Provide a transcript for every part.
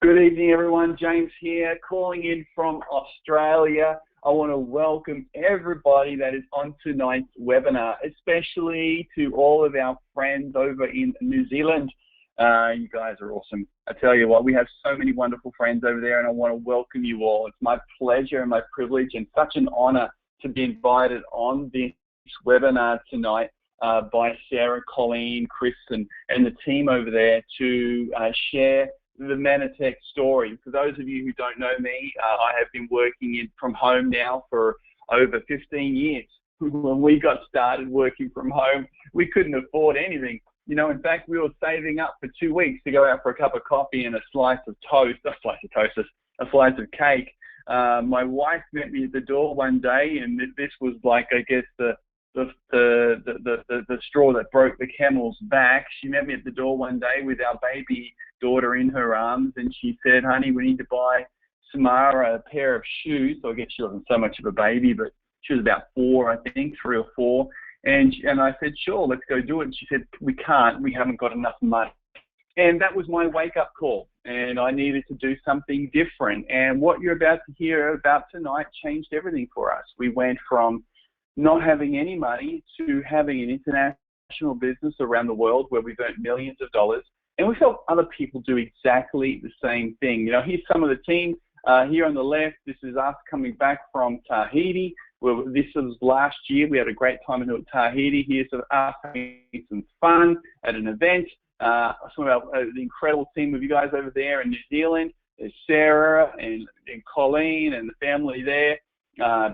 Good evening, everyone. James here, calling in from Australia. I want to welcome everybody that is on tonight's webinar, especially to all of our friends over in New Zealand. You guys are awesome. I tell you what, we have so many wonderful friends over there, and I want to welcome you all. It's my pleasure and my privilege and such an honor to be invited on this webinar tonight by Sarah, Colleen, Chris, and the team over there to share the Mannatech story. For those of you who don't know me, I have been working from home now for over 15 years. When we got started working from home, we couldn't afford anything. You know, in fact, we were saving up for 2 weeks to go out for a cup of coffee and a slice of cake. My wife met me at the door one day, and this was like, I guess, the straw that broke the camel's back. She met me at the door one day with our baby daughter in her arms, and she said, "Honey, we need to buy Samara a pair of shoes." So I guess she wasn't so much of a baby, but she was about 4, I think, 3 or 4. And I said, "Sure, let's go do it." And she said, "We can't. We haven't got enough money." And that was my wake-up call, and I needed to do something different. And what you're about to hear about tonight changed everything for us. We went from not having any money to having an international business around the world where we've earned millions of dollars. And we felt other people do exactly the same thing. You know, here's some of the team. Here on the left, this is us coming back from Tahiti. Well, this was last year. We had a great time in Tahiti. Here's us having some fun at an event. Some of the incredible team of you guys over there in New Zealand. There's Sarah and Colleen and the family there.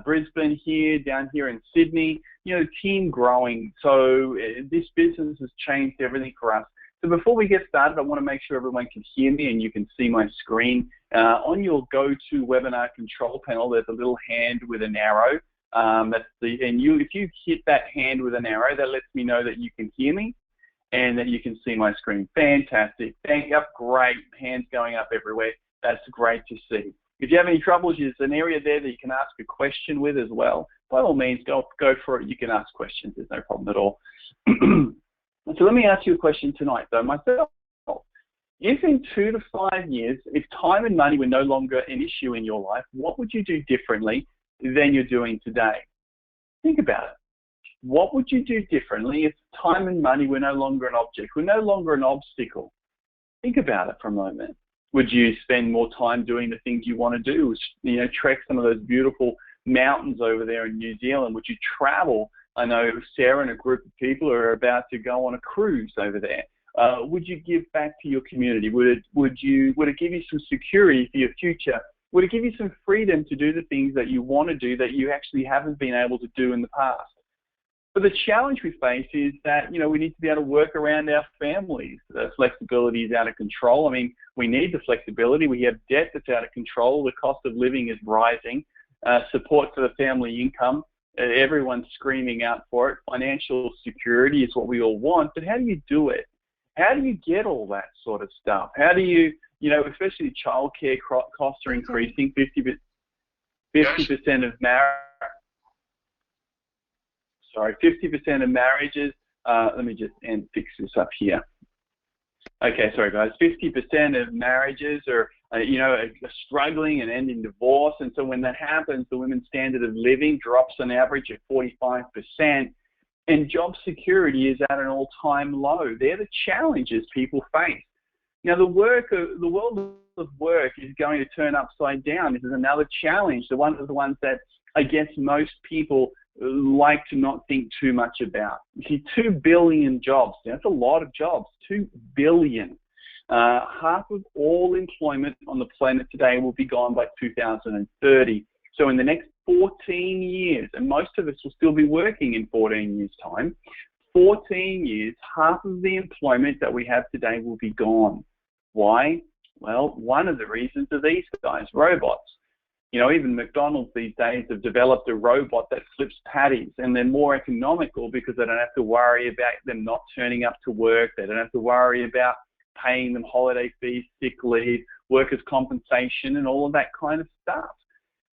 Brisbane here, down here in Sydney. You know, team growing. So this business has changed everything for us. So before we get started, I want to make sure everyone can hear me and you can see my screen. On your go-to webinar control panel, there's a little hand with an arrow. If you hit that hand with an arrow, that lets me know that you can hear me and that you can see my screen. Fantastic. Thank you. Great. Hands going up everywhere. That's great to see. If you have any troubles, there's an area there that you can ask a question with as well. By all means, go for it. You can ask questions. There's no problem at all. So let me ask you a question tonight, though, myself. If in 2 to 5 years, if time and money were no longer an issue in your life, what would you do differently than you're doing today? Think about it. What would you do differently if time and money were no longer an object, were no longer an obstacle? Think about it for a moment. Would you spend more time doing the things you want to do? You know, trek some of those beautiful mountains over there in New Zealand? Would you travel? I know Sarah and a group of people are about to go on a cruise over there. Would you give back to your community? Would it give you some security for your future? Would it give you some freedom to do the things that you want to do that you actually haven't been able to do in the past? But the challenge we face is that, you know, we need to be able to work around our families. The flexibility is out of control. I mean, we need the flexibility. We have debt that's out of control. The cost of living is rising. Support for the family income. Everyone's screaming out for it. Financial security is what we all want, but how do you do it? How do you get all that sort of stuff? How do you, you know, especially childcare costs are increasing. 50% of marriages. Let me just fix this up here. Okay, sorry guys. 50% of marriages are struggling and end in divorce, and so when that happens, the women's standard of living drops on average at 45%, and job security is at an all-time low. They're the challenges people face. Now, the world of work is going to turn upside down. This is another challenge. One of the ones that I guess most people like to not think too much about. You see, 2 billion jobs. That's a lot of jobs. 2 billion. Half of all employment on the planet today will be gone by 2030. So in the next 14 years, and most of us will still be working in 14 years' time, 14 years, half of the employment that we have today will be gone. Why? Well, one of the reasons are these guys, robots. You know, even McDonald's these days have developed a robot that flips patties, and they're more economical because they don't have to worry about them not turning up to work. They don't have to worry about paying them holiday fees, sick leave, workers' compensation, and all of that kind of stuff.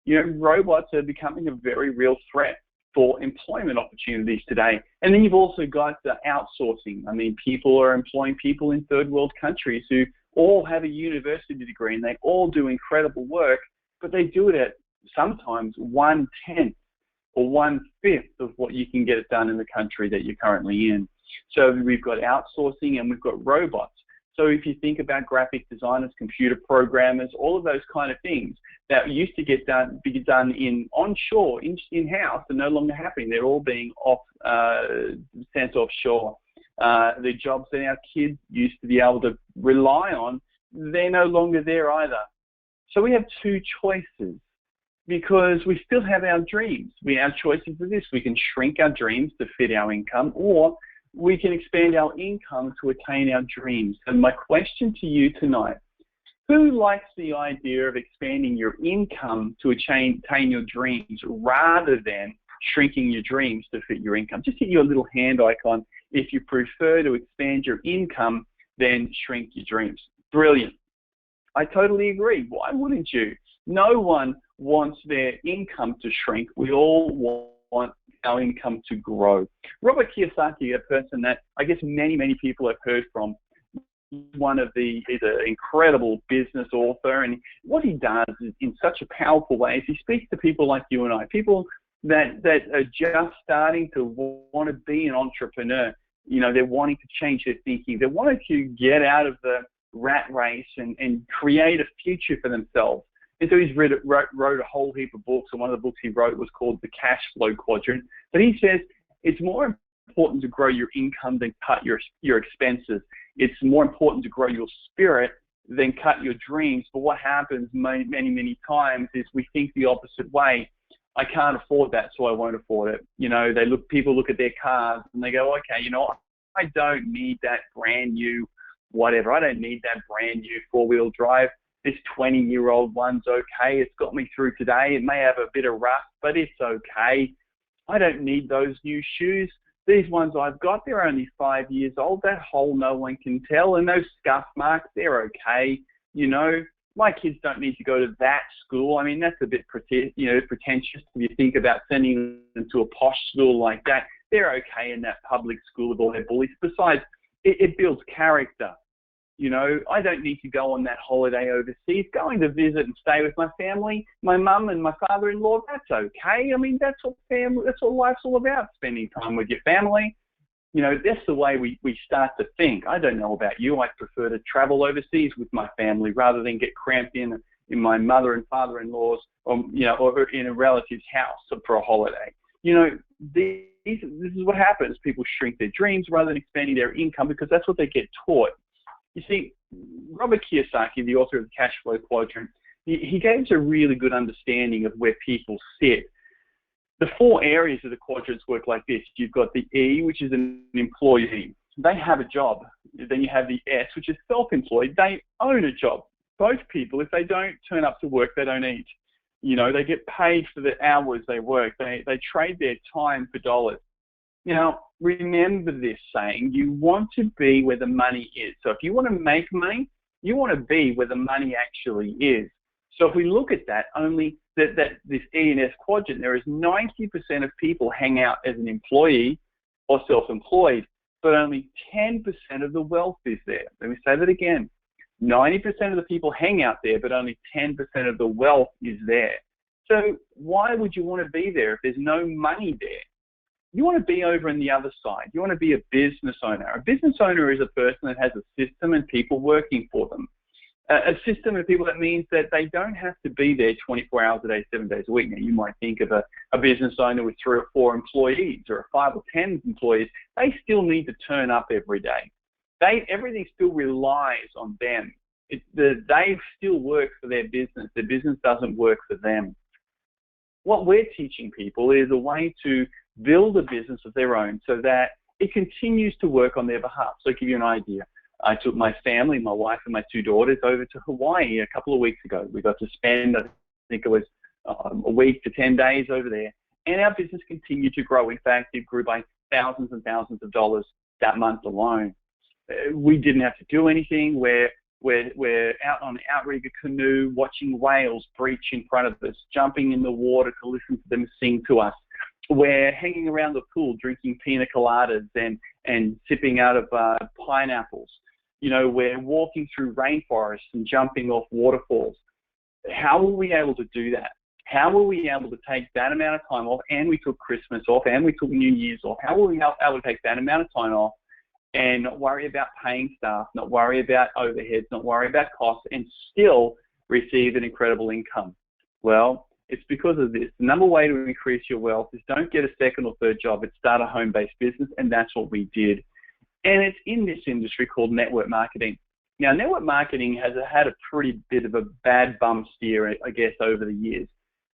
You know, robots are becoming a very real threat for employment opportunities today. And then you've also got the outsourcing. I mean, people are employing people in third world countries who all have a university degree and they all do incredible work, but they do it at sometimes 1/10 or 1/5 of what you can get it done in the country that you're currently in. So we've got outsourcing and we've got robots. So if you think about graphic designers, computer programmers, all of those kind of things that used to be done onshore, in-house, are no longer happening. They're all being sent offshore. The jobs that our kids used to be able to rely on, they're no longer there either. So we have two choices, because we still have our dreams. Our choices are this: we can shrink our dreams to fit our income, or we can expand our income to attain our dreams. And my question to you tonight: who likes the idea of expanding your income to attain your dreams rather than shrinking your dreams to fit your income? Just hit your little hand icon if you prefer to expand your income than shrink your dreams. Brilliant. I totally agree. Why wouldn't you? No one wants their income to shrink. We all want our income to grow. Robert Kiyosaki, a person that I guess many people have heard from, he's an incredible business author, and what he does is, in such a powerful way, is he speaks to people like you and I, people that are just starting to want to be an entrepreneur. You know, they're wanting to change their thinking. They're wanting to get out of the rat race and create a future for themselves. And so he's wrote a whole heap of books, and one of the books he wrote was called The Cash Flow Quadrant. But he says it's more important to grow your income than cut your expenses. It's more important to grow your spirit than cut your dreams. But what happens many times is we think the opposite way. I can't afford that, so I won't afford it. You know, people look at their cars and they go, okay, you know, I don't need that brand new whatever. I don't need that brand new four-wheel drive. This 20-year-old one's okay. It's got me through today. It may have a bit of rust, but it's okay. I don't need those new shoes. These ones I've got, they're only 5 years old. That hole no one can tell. And those scuff marks, they're okay. You know, my kids don't need to go to that school. I mean, that's a bit pretentious if you think about sending them to a posh school like that. They're okay in that public school with all their bullies. Besides, it builds character. You know, I don't need to go on that holiday overseas. Going to visit and stay with my family, my mum and my father-in-law, that's okay. I mean, that's what life's all about, spending time with your family. You know, that's the way we start to think. I don't know about you. I prefer to travel overseas with my family rather than get cramped in my mother and father-in-law's, or in a relative's house for a holiday. You know, this is what happens. People shrink their dreams rather than expanding their income because that's what they get taught. You see, Robert Kiyosaki, the author of The Cash Flow Quadrant, he gave us a really good understanding of where people sit. The four areas of the quadrants work like this. You've got the E, which is an employee. They have a job. Then you have the S, which is self-employed. They own a job. Both people, if they don't turn up to work, they don't eat. You know, they get paid for the hours they work. They trade their time for dollars. Now, remember this saying: you want to be where the money is. So if you want to make money, you want to be where the money actually is. So if we look at that, only this E and S quadrant, there is 90% of people hang out as an employee or self-employed, but only 10% of the wealth is there. Let me say that again. 90% of the people hang out there, but only 10% of the wealth is there. So why would you want to be there if there's no money there? You want to be over on the other side. You want to be a business owner. A business owner is a person that has a system and people working for them. A system of people, that means that they don't have to be there 24 hours a day, 7 days a week. Now, you might think of a business owner with 3 or 4 employees or 5 or 10 employees. They still need to turn up every day. Everything still relies on them. They still work for their business. Their business doesn't work for them. What we're teaching people is a way to build a business of their own so that it continues to work on their behalf. So to give you an idea, I took my family, my wife and my 2 daughters over to Hawaii a couple of weeks ago. We got to spend, I think it was a week to 10 days over there, and our business continued to grow. In fact, it grew by thousands and thousands of dollars that month alone. We didn't have to do anything. We're out on an outrigger canoe watching whales breach in front of us, jumping in the water to listen to them sing to us. We're hanging around the pool drinking pina coladas and sipping out of pineapples. You know, we're walking through rainforests and jumping off waterfalls. How were we able to do that? How were we able to take that amount of time off, and we took Christmas off, and we took New Year's off? How were we able to take that amount of time off and not worry about paying staff, not worry about overheads, not worry about costs, and still receive an incredible income? Well, it's because of this. The number one way to increase your wealth is don't get a second or third job, it's start a home-based business, and that's what we did. And it's in this industry called network marketing. Now, network marketing has had a pretty bit of a bad bum steer, I guess, over the years,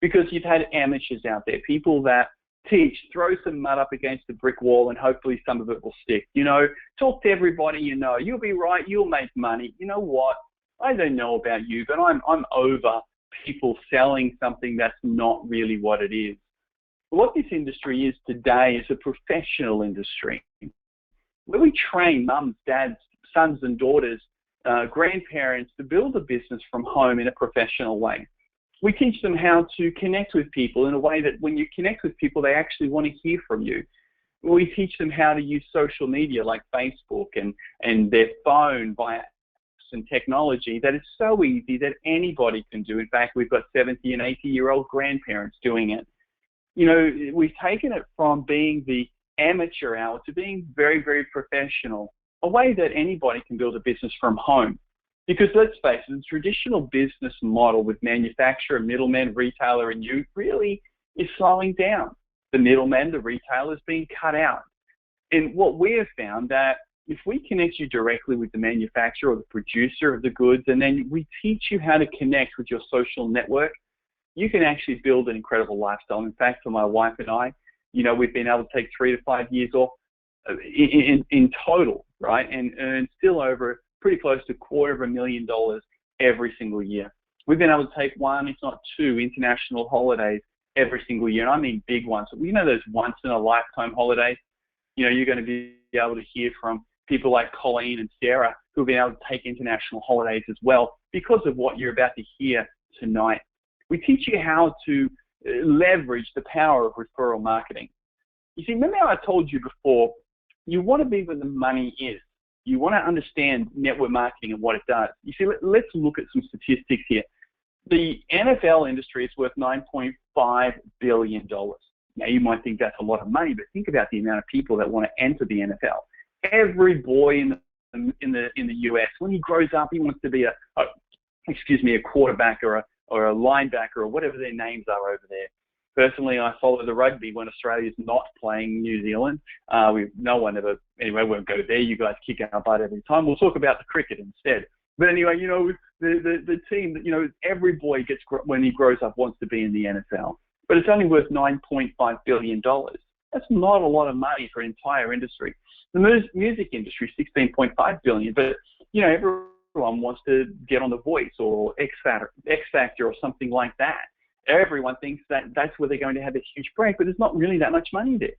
because you've had amateurs out there, people that teach, throw some mud up against the brick wall, and hopefully some of it will stick. You know, talk to everybody you know. You'll be right. You'll make money. You know what? I don't know about you, but I'm over people selling something that's not really what it is. What this industry is today is a professional industry where we train mums, dads, sons and daughters, grandparents to build a business from home in a professional way. We teach them how to connect with people in a way that when you connect with people, they actually want to hear from you. We teach them how to use social media like Facebook and their phone via apps and technology that is so easy that anybody can do. In fact, we've got 70 and 80-year-old grandparents doing it. You know, we've taken it from being the amateur hour to being very, very professional, a way that anybody can build a business from home. Because let's face it, the traditional business model with manufacturer, middleman, retailer, and you really is slowing down. The middleman, the retailer is being cut out. And what we have found that if we connect you directly with the manufacturer or the producer of the goods, and then we teach you how to connect with your social network, you can actually build an incredible lifestyle. In fact, for my wife and I, you know, we've been able to take 3 to 5 years off in total, right, and earn still over pretty close to $250,000 every single year. We've been able to take 1, if not 2, international holidays every single year, and I mean big ones. You know, those once-in-a-lifetime holidays. You know, you're going to be able to hear from people like Colleen and Sarah who have been able to take international holidays as well because of what you're about to hear tonight. We teach you how to leverage the power of referral marketing. You see, remember how I told you before, you want to be where the money is. You want to understand network marketing and what it does. You see, let's look at some statistics here. The NFL industry is worth $9.5 billion. Now, you might think that's a lot of money, but think about the amount of people that want to enter the NFL. Every boy in the US, when he grows up, he wants to be a quarterback or a linebacker or whatever their names are over there. Personally, I follow the rugby when Australia's not playing New Zealand. No one ever, anyway, won't go there. You guys kick our butt every time. We'll talk about the cricket instead. But anyway, you know, the team, you know, every boy when he grows up wants to be in the NFL. But it's only worth $9.5 billion. That's not a lot of money for an entire industry. The music industry, $16.5 billion. But, you know, everyone wants to get on The Voice or X Factor or something like that. Everyone thinks that that's where they're going to have a huge break, but there's not really that much money there.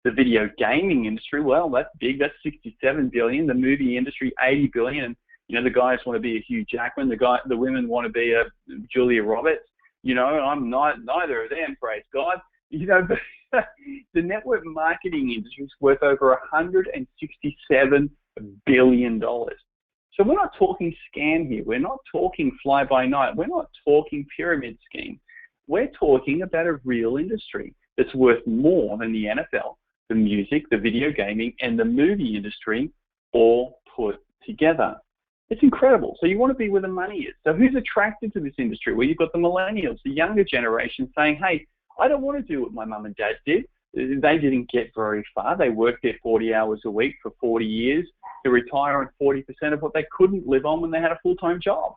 The video gaming industry, well, that's big. That's $67 billion. The movie industry, $80 billion. And, you know, the guys want to be a Hugh Jackman. The women want to be a Julia Roberts. You know, I'm neither of them, praise God. You know, but the network marketing industry is worth over $167 billion. So we're not talking scam here. We're not talking fly-by-night. We're not talking pyramid scheme. We're talking about a real industry that's worth more than the NFL, the music, the video gaming, and the movie industry all put together. It's incredible. So you want to be where the money is. So who's attracted to this industry? Well, you've got the millennials, the younger generation saying, hey, I don't want to do what my mum and dad did. They didn't get very far. They worked there 40 hours a week for 40 years to retire on 40% of what they couldn't live on when they had a full-time job.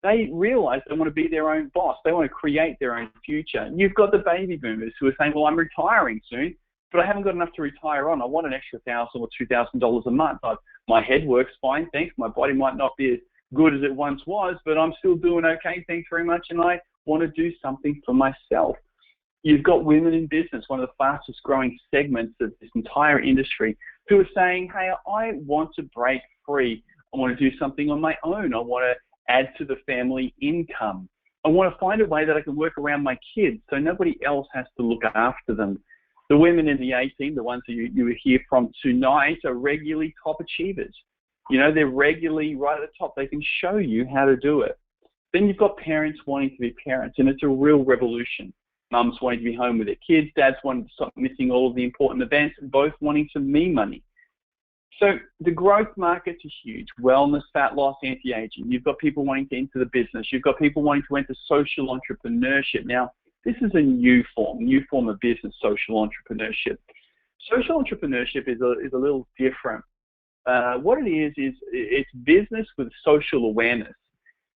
They realize they want to be their own boss. They want to create their own future. And you've got the baby boomers who are saying, well, I'm retiring soon, but I haven't got enough to retire on. I want an extra $1,000 or $2,000 a month. My head works fine, thanks. My body might not be as good as it once was, but I'm still doing okay, thanks very much, and I want to do something for myself. You've got women in business, one of the fastest growing segments of this entire industry, who are saying, hey, I want to break free. I want to do something on my own. I want to add to the family income. I want to find a way that I can work around my kids so nobody else has to look after them. The women in the A team, the ones that you hear from tonight, are regularly top achievers. You know, they're regularly right at the top. They can show you how to do it. Then you've got parents wanting to be parents, and it's a real revolution. Mums wanting to be home with their kids, dads wanting to stop missing all of the important events, and both wanting some me money. So the growth markets are huge. Wellness, fat loss, anti-aging. You've got people wanting to enter the business. You've got people wanting to enter social entrepreneurship. Now, this is a new form of business, social entrepreneurship. Social entrepreneurship is a little different. What it is it's business with social awareness,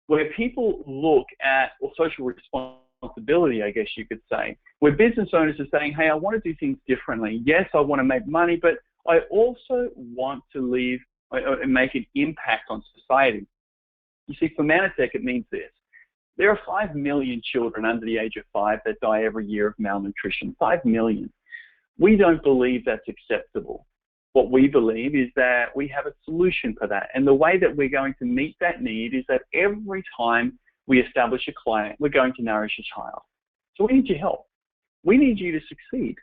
where people look at, or social responsibility, I guess you could say, where business owners are saying, hey, I want to do things differently. Yes, I want to make money, but I also want to leave and make an impact on society. You see, for Mannatech, it means this. There are 5 million children under the age of 5 that die every year of malnutrition. 5 million. We don't believe that's acceptable. What we believe is that we have a solution for that. And the way that we're going to meet that need is that every time we establish a client, we're going to nourish a child. So we need your help. We need you to succeed.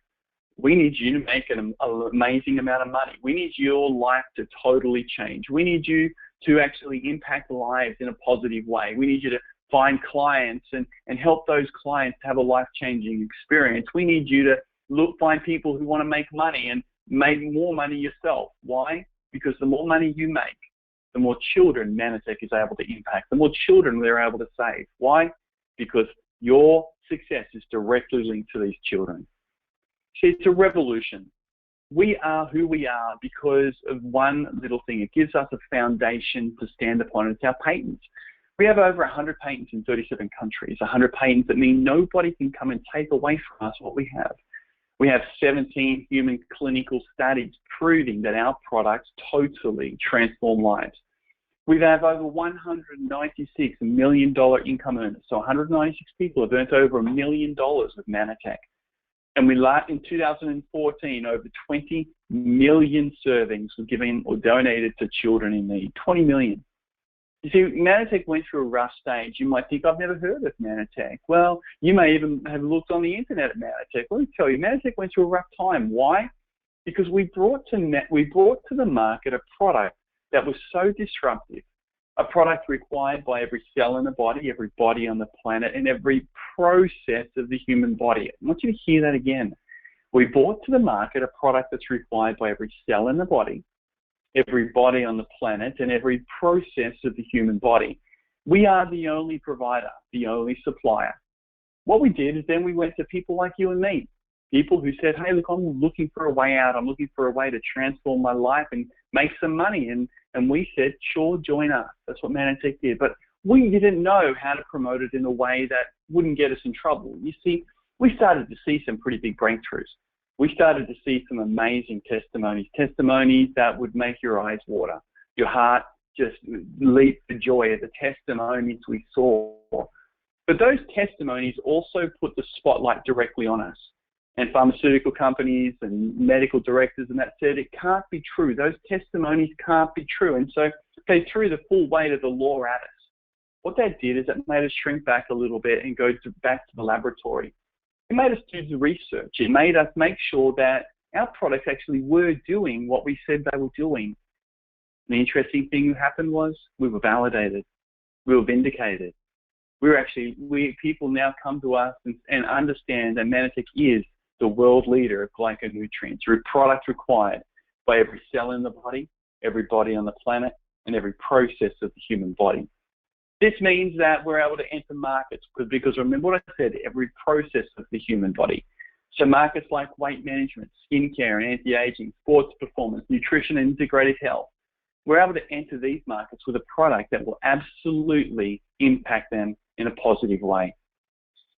We need you to make an amazing amount of money. We need your life to totally change. We need you to actually impact lives in a positive way. We need you to find clients and help those clients have a life-changing experience. We need you to find people who want to make money and make more money yourself. Why? Because the more money you make, the more children Mannatech is able to impact, the more children they're able to save. Why? Because your success is directly linked to these children. See, it's a revolution. We are who we are because of one little thing. It gives us a foundation to stand upon. It's our patents. We have over 100 patents in 37 countries, 100 patents that mean nobody can come and take away from us what we have. We have 17 human clinical studies proving that our products totally transform lives. We have over $196 million income earners. So 196 people have earned over $1 million with Mannatech. And in 2014, over 20 million servings were given or donated to children in need. 20 million. You see, Mannatech went through a rough stage. You might think, I've never heard of Mannatech. Well, you may even have looked on the internet at Mannatech. Let me tell you, Mannatech went through a rough time. Why? Because we brought to the market a product that was so disruptive, a product required by every cell in the body, every body on the planet, and every process of the human body. I want you to hear that again. We brought to the market a product that's required by every cell in the body, every body on the planet, and every process of the human body. We are the only provider, the only supplier. What we did is then we went to people like you and me, people who said, hey, look, I'm looking for a way out. I'm looking for a way to transform my life and make some money. And we said, sure, join us. That's what Mannatech did. But we didn't know how to promote it in a way that wouldn't get us in trouble. You see, we started to see some pretty big breakthroughs. We started to see some amazing testimonies that would make your eyes water, your heart just leap for joy at the testimonies we saw. But those testimonies also put the spotlight directly on us. And pharmaceutical companies and medical directors and that said, it can't be true. Those testimonies can't be true. And so they threw the full weight of the law at us. What that did is it made us shrink back a little bit and go back to the laboratory. It made us do the research. It made us make sure that our products actually were doing what we said they were doing. The interesting thing that happened was we were validated. We were vindicated. People now come to us and understand that Mannatech is the world leader of glyconutrients, a product required by every cell in the body, every body on the planet, and every process of the human body. This means that we're able to enter markets because remember what I said, every process of the human body. So markets like weight management, skincare and anti-aging, sports performance, nutrition and integrated health. We're able to enter these markets with a product that will absolutely impact them in a positive way.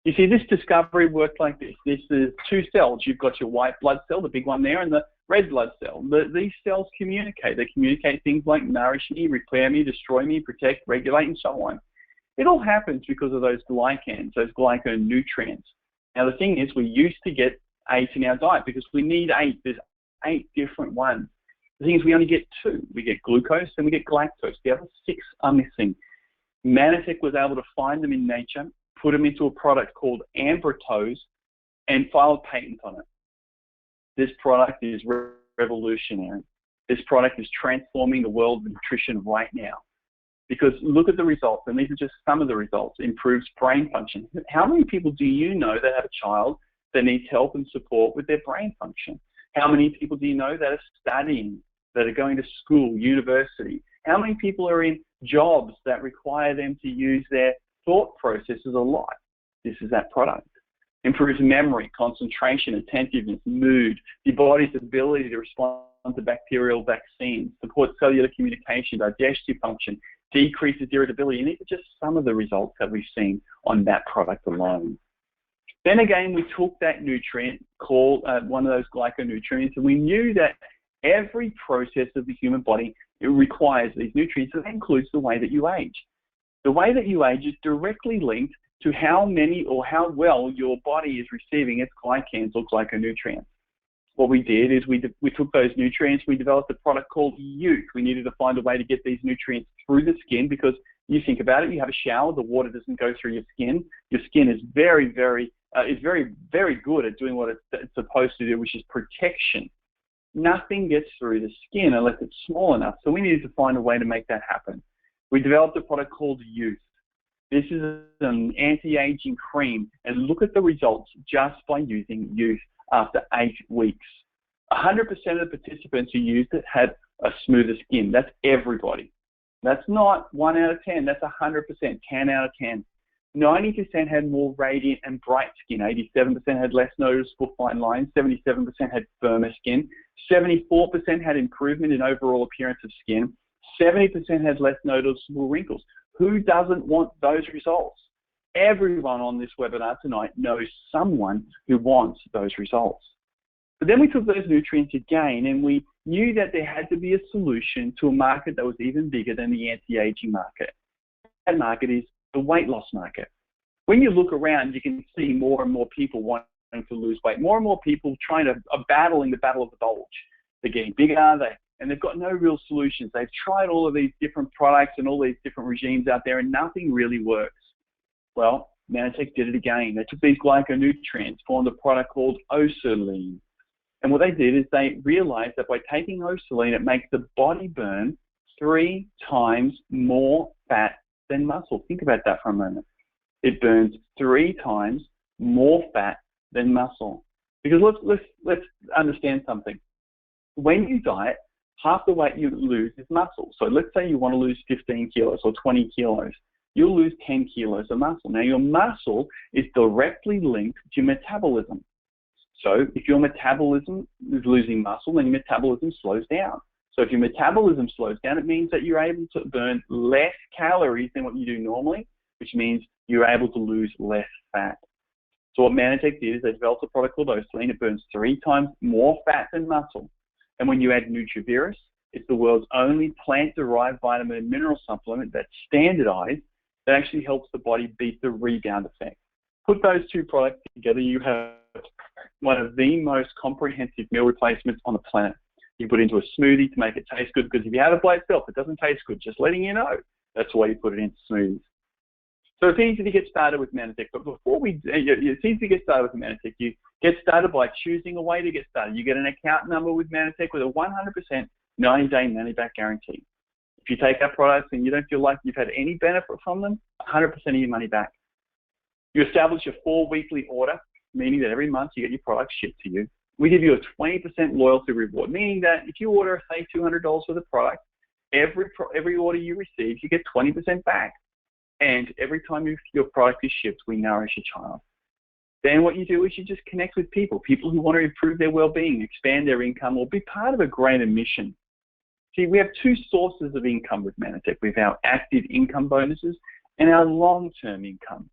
You see, this discovery worked like this. This is two cells. You've got your white blood cell, the big one there, and the red blood cell. These cells communicate. They communicate things like nourish me, repair me, destroy me, protect, regulate, and so on. It all happens because of those glycans, those glyconutrients. Now, the thing is, we used to get 8 in our diet because we need 8. There's 8 different ones. The thing is, we only get 2. We get glucose and we get galactose. The other 6 are missing. Mannatech was able to find them in nature, put them into a product called Ambritose, and filed patent on it. This product is revolutionary. This product is transforming the world of nutrition right now. Because look at the results, and these are just some of the results. Improves brain function. How many people do you know that have a child that needs help and support with their brain function? How many people do you know that are studying, that are going to school, university? How many people are in jobs that require them to use their thought processes a lot? This is that product. Improves memory, concentration, attentiveness, mood, the body's ability to respond to bacterial vaccines, supports cellular communication, digestive function, decreases irritability, and these are just some of the results that we've seen on that product alone. Then again, we took that nutrient called one of those glyconutrients, and we knew that every process of the human body, it requires these nutrients, and that includes the way that you age. The way that you age is directly linked to how many or how well your body is receiving its glycans or glyconutrients. What we did is we took those nutrients, we developed a product called Youth. We needed to find a way to get these nutrients through the skin, because you think about it, you have a shower, the water doesn't go through your skin. Your skin is very good at doing what it's supposed to do, which is protection. Nothing gets through the skin unless it's small enough. So we needed to find a way to make that happen. We developed a product called Youth. This is an anti-aging cream, and look at the results just by using Youth after 8 weeks. 100% of the participants who used it had a smoother skin. That's everybody. That's not 1 out of 10, that's 100%, 10 out of 10. 90% had more radiant and bright skin. 87% had less noticeable fine lines. 77% had firmer skin. 74% had improvement in overall appearance of skin. 70% had less noticeable wrinkles. Who doesn't want those results? Everyone on this webinar tonight knows someone who wants those results. But then we took those nutrients again, and we knew that there had to be a solution to a market that was even bigger than the anti-aging market. That market is the weight loss market. When you look around, you can see more and more people wanting to lose weight. More and more people are battling the battle of the bulge. They're getting bigger, and they've got no real solutions. They've tried all of these different products and all these different regimes out there, and nothing really works. Well, Mannatech did it again. They took these glyconutrients, formed a product called Oserline. And what they did is they realized that by taking Oserline, it makes the body burn 3 times more fat than muscle. Think about that for a moment. It burns 3 times more fat than muscle. Because let's understand something. When you diet, half the weight you lose is muscle. So let's say you want to lose 15 kilos or 20 kilos. You'll lose 10 kilos of muscle. Now, your muscle is directly linked to metabolism. So if your metabolism is losing muscle, then your metabolism slows down. So if your metabolism slows down, it means that you're able to burn less calories than what you do normally, which means you're able to lose less fat. So what Mannatech did is they developed a product called Oserline. It burns 3 times more fat than muscle. And when you add Nutrivirus, it's the world's only plant-derived vitamin and mineral supplement that's standardized, that actually helps the body beat the rebound effect. Put those two products together, you have one of the most comprehensive meal replacements on the planet. You put it into a smoothie to make it taste good, because if you have it by itself, it doesn't taste good. Just letting you know. That's why you put it into smoothies. So it's easy to get started with Mannatech, but it's easy to get started with Mannatech. You get started by choosing a way to get started. You get an account number with Mannatech with a 100% 90-day money-back guarantee. If you take our products and you don't feel like you've had any benefit from them, 100% of your money back. You establish a 4 weekly order, meaning that every month you get your products shipped to you. We give you a 20% loyalty reward, meaning that if you order, say, $200 worth of product, every order you receive, you get 20% back. And every time your product is shipped, we nourish a child. Then what you do is you just connect with people who want to improve their well-being, expand their income, or be part of a greater mission. See, we have 2 sources of income with Mannatech. We have our active income bonuses and our long-term income.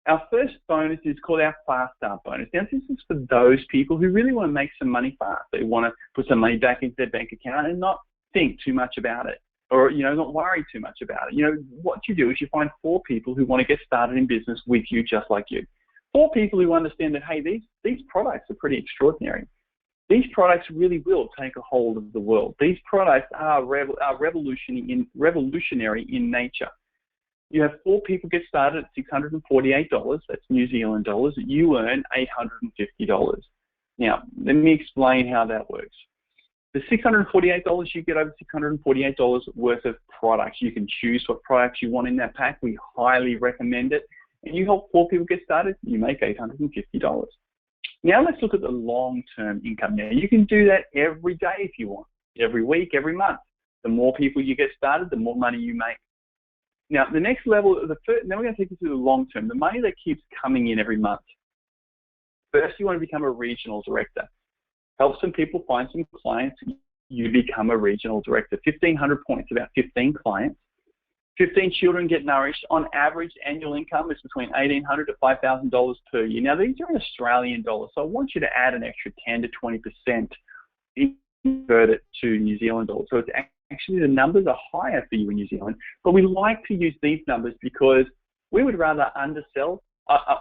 Our first bonus is called our Fast Start bonus. Now, this is for those people who really want to make some money fast. They want to put some money back into their bank account and not think too much about it, or not worry too much about it. What you do is you find 4 people who want to get started in business with you, just like you. 4 people who understand that, hey, these products are pretty extraordinary. These products really will take a hold of the world. These products are revolutionary in nature. You have 4 people get started at $648, that's New Zealand dollars. You earn $850. Now, let me explain how that works. The $648, you get over $648 worth of products. You can choose what products you want in that pack. We highly recommend it. And you help 4 people get started, you make $850. Now let's look at the long-term income. Now you can do that every day if you want, every week, every month. The more people you get started, the more money you make. Now the next level, then we're going to take you to the long-term, the money that keeps coming in every month. First, you want to become a regional director. Help some people find some clients, you become a regional director. 1,500 points, about 15 clients. 15 children get nourished. On average, annual income is between $1,800 to $5,000 per year. Now, these are in Australian dollars, so I want you to add an extra 10 to 20%, convert it to New Zealand dollars. So it's actually, the numbers are higher for you in New Zealand, but we like to use these numbers because we would rather undersell,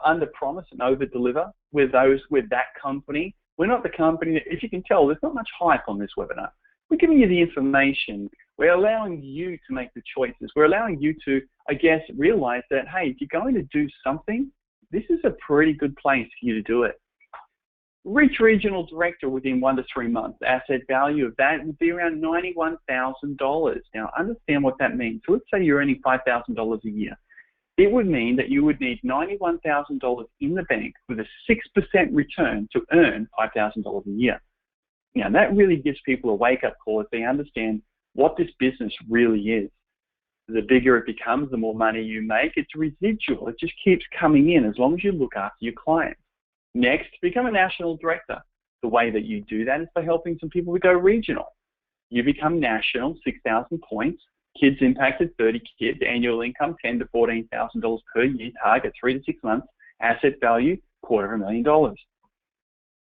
under-promise and over-deliver with that company. We're not the company that, if you can tell, there's not much hype on this webinar. We're giving you the information. We're allowing you to make the choices. We're allowing you to, I guess, realize that, hey, if you're going to do something, this is a pretty good place for you to do it. Reach regional director within 1 to 3 months. Asset value of that would be around $91,000. Now, understand what that means. So let's say you're earning $5,000 a year. It would mean that you would need $91,000 in the bank with a 6% return to earn $5,000 a year. Now, that really gives people a wake-up call if they understand what this business really is. The bigger it becomes, the more money you make. It's residual. It just keeps coming in as long as you look after your clients. Next, become a national director. The way that you do that is by helping some people to go regional. You become national, 6,000 points. Kids impacted, 30 kids. Annual income, $10,000 to $14,000 per year. Target, 3 to 6 months. Asset value, $250,000.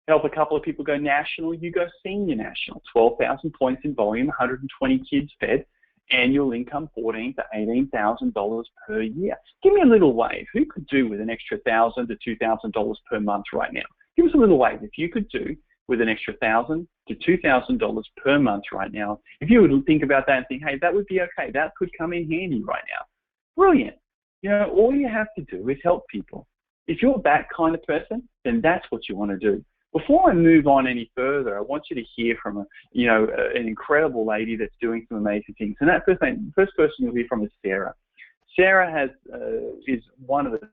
Help a couple of people go national, you go senior national. 12,000 points in volume, 120 kids fed. Annual income, $14,000 to $18,000 per year. Give me a little wave. Who could do with an extra $1,000 to $2,000 per month right now? Give us a little wave. If you could do with an extra $1,000 to $2,000 per month right now, if you would think about that and think, hey, that would be okay. That could come in handy right now. Brilliant. You know, all you have to do is help people. If you're that kind of person, then that's what you want to do. Before I move on any further, I want you to hear from an incredible lady that's doing some amazing things. And that first person you'll hear from is Sarah. Sarah is one of the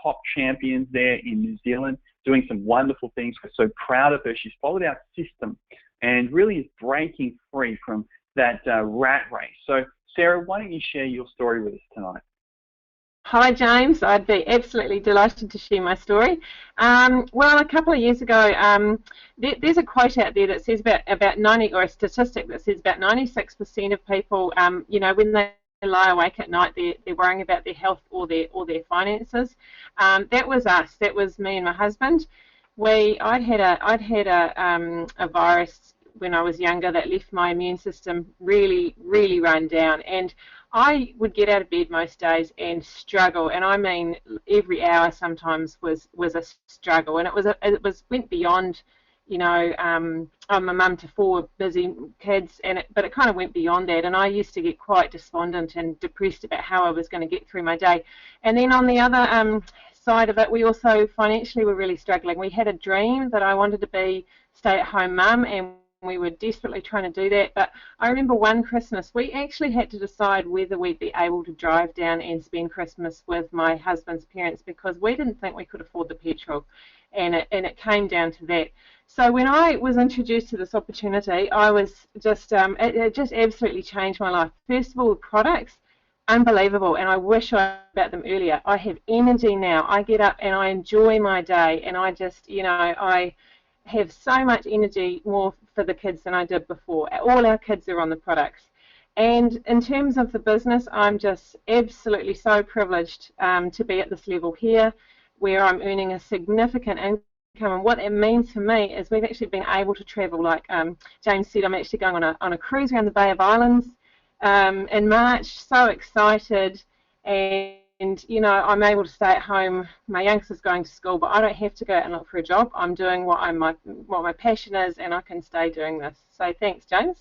top champions there in New Zealand, doing some wonderful things. We're so proud of her. She's followed our system and really is breaking free from that rat race. So, Sarah, why don't you share your story with us tonight? Hi James, I'd be absolutely delighted to share my story. Well, a couple of years ago, there's a quote out there that says about 90, or a statistic that says about 96% of people, you know, when they lie awake at night, they're worrying about their health or their finances. That was us. That was me and my husband. I'd had a virus when I was younger that left my immune system really run down, and I would get out of bed most days and struggle, and I mean every hour sometimes was a struggle, and it went beyond, you know, I'm a mum to 4 busy kids, but it kind of went beyond that, and I used to get quite despondent and depressed about how I was going to get through my day. And then on the other side of it, we also financially were really struggling. We had a dream that I wanted to be stay-at-home mum, and we were desperately trying to do that. But I remember one Christmas we actually had to decide whether we'd be able to drive down and spend Christmas with my husband's parents, because we didn't think we could afford the petrol, and it came down to that. So when I was introduced to this opportunity, I was just it just absolutely changed my life. First of all, the products, unbelievable, and I wish I knew about them earlier. I have energy now. I get up and I enjoy my day, and I just, you know, I have so much energy more for the kids than I did before. All our kids are on the products. And in terms of the business, I'm just absolutely so privileged to be at this level here, where I'm earning a significant income. And what it means for me is we've actually been able to travel, like James said, I'm actually going on a cruise around the Bay of Islands in March. So excited, and you know, I'm able to stay at home. My youngster's going to school, but I don't have to go out and look for a job. I'm doing what my passion is, and I can stay doing this. So thanks, James.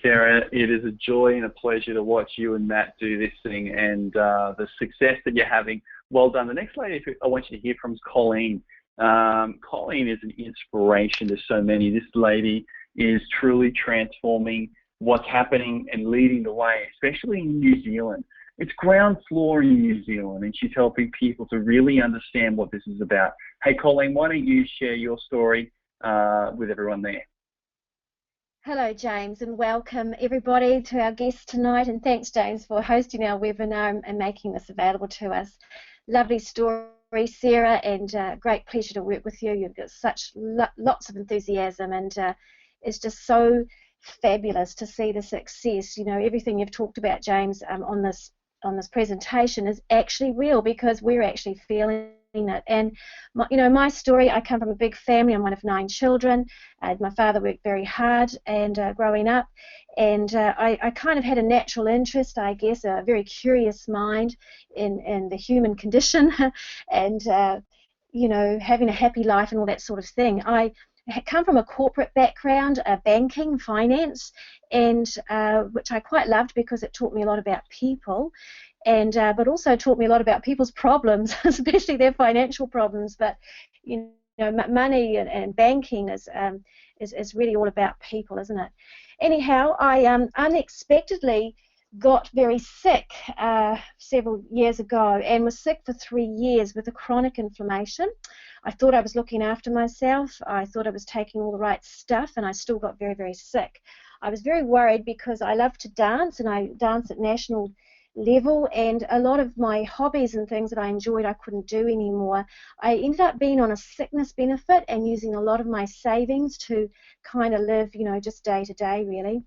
Sarah, it is a joy and a pleasure to watch you and Matt do this thing, and the success that you're having. Well done. The next lady I want you to hear from is Colleen. Colleen is an inspiration to so many. This lady is truly transforming what's happening and leading the way, especially in New Zealand. It's ground floor in New Zealand, and she's helping people to really understand what this is about. Hey, Colleen, why don't you share your story with everyone there? Hello, James, and welcome everybody to our guest tonight. And thanks, James, for hosting our webinar and making this available to us. Lovely story, Sarah, and great pleasure to work with you. You've got such lots of enthusiasm, and it's just so fabulous to see the success. You know, everything you've talked about, James, on this presentation is actually real, because we're actually feeling it. And my story, I come from a big family. I'm one of 9 children. My father worked very hard and growing up, and I kind of had a natural interest, I guess, a very curious mind in the human condition and having a happy life and all that sort of thing. I come from a corporate background, banking, finance, and which I quite loved because it taught me a lot about people. And but also taught me a lot about people's problems, especially their financial problems. But money and banking is really all about people, isn't it? Anyhow, I unexpectedly got very sick several years ago, and was sick for 3 years with a chronic inflammation. I thought I was looking after myself. I thought I was taking all the right stuff, and I still got very, very sick. I was very worried because I love to dance, and I dance at national level, and a lot of my hobbies and things that I enjoyed I couldn't do anymore. I ended up being on a sickness benefit and using a lot of my savings to kind of live, just day to day, really.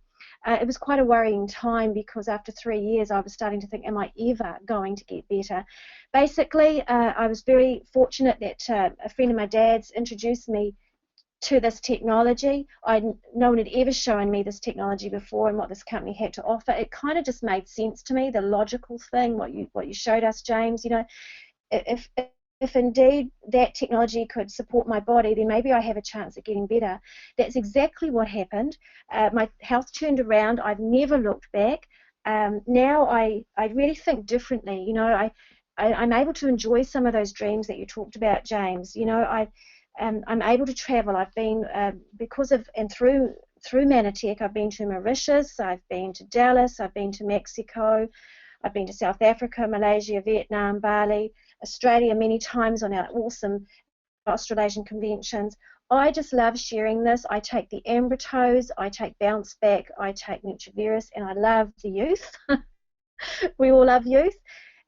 It was quite a worrying time, because after 3 years I was starting to think, am I ever going to get better? Basically, I was very fortunate that a friend of my dad's introduced me to this technology. No one had ever shown me this technology before and what this company had to offer. It kind of just made sense to me, the logical thing, what you showed us, James. If indeed that technology could support my body, then maybe I have a chance at getting better. That's exactly what happened. My health turned around. I've never looked back. Now I really think differently. I'm able to enjoy some of those dreams that you talked about, James. I'm able to travel. I've been, because of and through Manatech, I've been to Mauritius, I've been to Dallas, I've been to Mexico, I've been to South Africa, Malaysia, Vietnam, Bali, Australia many times on our awesome Australasian conventions. I just love sharing this. I take the Ambritos, I take Bounce Back, I take Nutravirus, and I love the youth. We all love youth,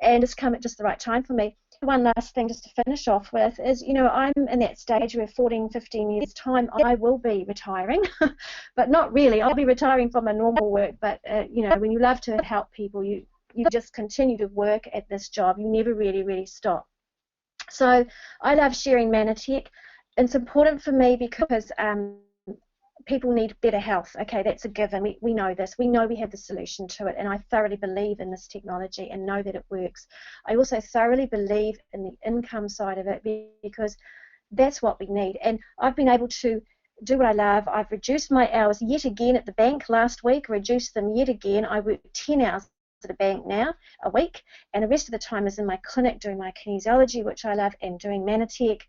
and it's come at just the right time for me. One last thing just to finish off with is, I'm in that stage where 14, 15 years time I will be retiring, but not really. I'll be retiring from my normal work, but when you love to help people, you just continue to work at this job. You never really, really stop. So I love sharing Manatech. It's important for me because people need better health. Okay, that's a given. We know this. We know we have the solution to it, and I thoroughly believe in this technology and know that it works. I also thoroughly believe in the income side of it, because that's what we need. And I've been able to do what I love. I've reduced my hours yet again at the bank last week, reduced them yet again. I work 10 hours at a bank now a week, and the rest of the time is in my clinic doing my kinesiology, which I love, and doing Manatech,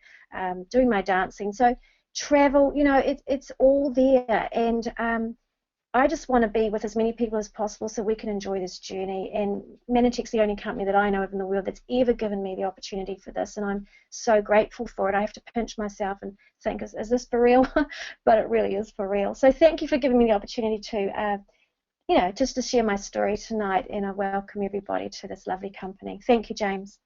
doing my dancing. So travel, it's all there, and I just want to be with as many people as possible so we can enjoy this journey. And Manatech's the only company that I know of in the world that's ever given me the opportunity for this, and I'm so grateful for it. I have to pinch myself and think, is this for real? But it really is for real. So thank you for giving me the opportunity to just to share my story tonight, and I welcome everybody to this lovely company. Thank you, James.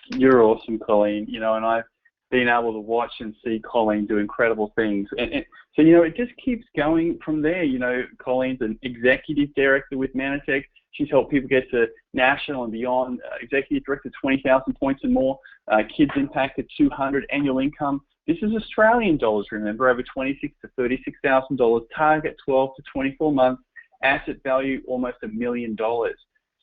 You're awesome, Colleen. And I've been able to watch and see Colleen do incredible things. And so, it just keeps going from there. Colleen's an executive director with Manatech. She's helped people get to national and beyond. Executive director, 20,000 points and more. Kids Impact at 200 annual income. This is Australian dollars, remember, over $26,000 to $36,000. Target 12 to 24 months. Asset value almost $1 million.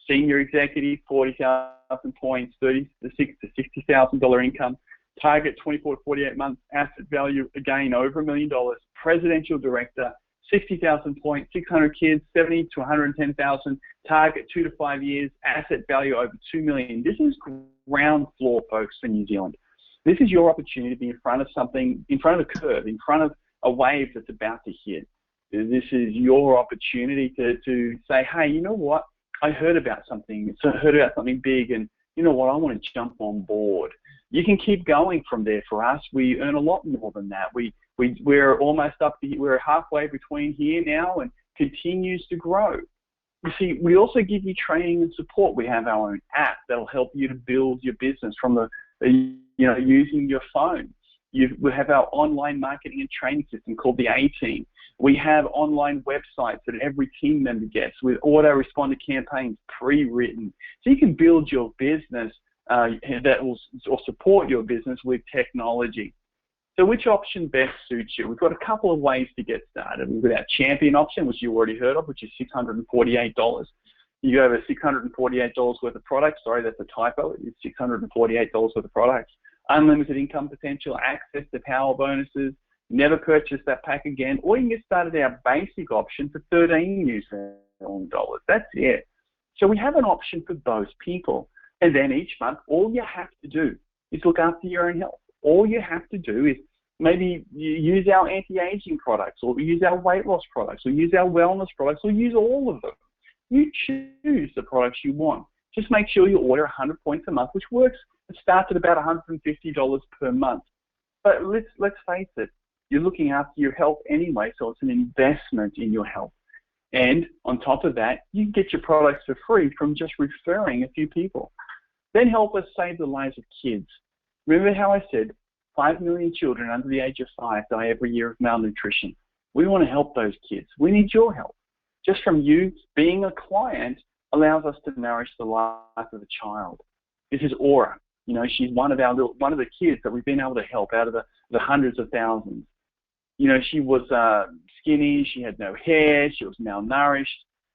Senior executive, 40,000 points, $36,000 to $60,000 income. Target 24 to 48 months. Asset value again over $1 million. Presidential director, 60,000 points, 600 kids, 70 to 110,000. Target 2 to 5 years. Asset value over $2 million. This is ground floor, folks, for New Zealand. This is your opportunity to be in front of something, in front of a curve, in front of a wave that's about to hit. This is your opportunity to say, hey, you know what? I heard about something. So I heard about something big, and you know what? I want to jump on board. You can keep going from there. For us, we earn a lot more than that. We're almost up. We're halfway between here now, and continues to grow. You see, we also give you training and support. We have our own app that'll help you to build your business from using your phone. We have our online marketing and training system called the A-Team. We have online websites that every team member gets with autoresponder campaigns pre-written. So you can build your business that will support your business with technology. So which option best suits you? We've got a couple of ways to get started. We've got our champion option, which you already heard of, which is $648. You go over $648 worth of products. Sorry, that's a typo. It's $648 worth of products. Unlimited income potential, access to power bonuses, never purchase that pack again, or you can get started our basic option for $13 New Zealand dollars. That's it. So we have an option for those people. And then each month, all you have to do is look after your own health. All you have to do is maybe use our anti-aging products, or use our weight loss products, or use our wellness products, or use all of them. You choose the products you want. Just make sure you order 100 points a month, which works. It starts at about $150 per month. But let's face it, you're looking after your health anyway, so it's an investment in your health. And on top of that, you can get your products for free from just referring a few people. Then help us save the lives of kids. Remember how I said 5 million children under the age of 5 die every year of malnutrition. We want to help those kids. We need your help. Just from you being a client allows us to nourish the life of a child. This is Aura. You know, she's one of the kids that we've been able to help out of the hundreds of thousands. You know, she was skinny, she had no hair, she was malnourished.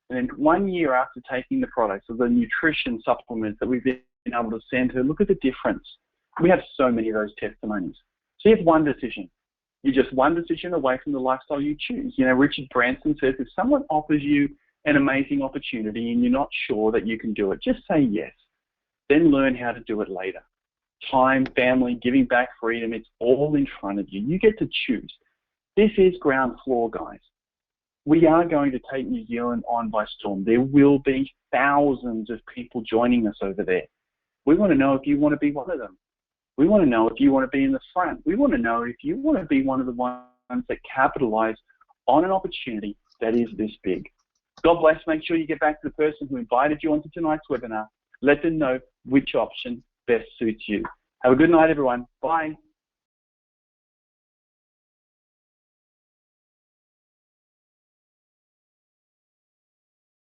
And then 1 year after taking the products of the nutrition supplements that we've been able to send her, look at the difference. We have so many of those testimonies. So you have one decision. You're just one decision away from the lifestyle you choose. You know, Richard Branson says if someone offers you an amazing opportunity and you're not sure that you can do it, just say yes. Then learn how to do it later. Time, family, giving back, freedom, it's all in front of you. You get to choose. This is ground floor, guys. We are going to take New Zealand on by storm. There will be thousands of people joining us over there. We want to know if you want to be one of them. We want to know if you want to be in the front. We want to know if you want to be one of the ones that capitalize on an opportunity that is this big. God bless. Make sure you get back to the person who invited you onto tonight's webinar. Let them know which option best suits you. Have a good night, everyone. Bye.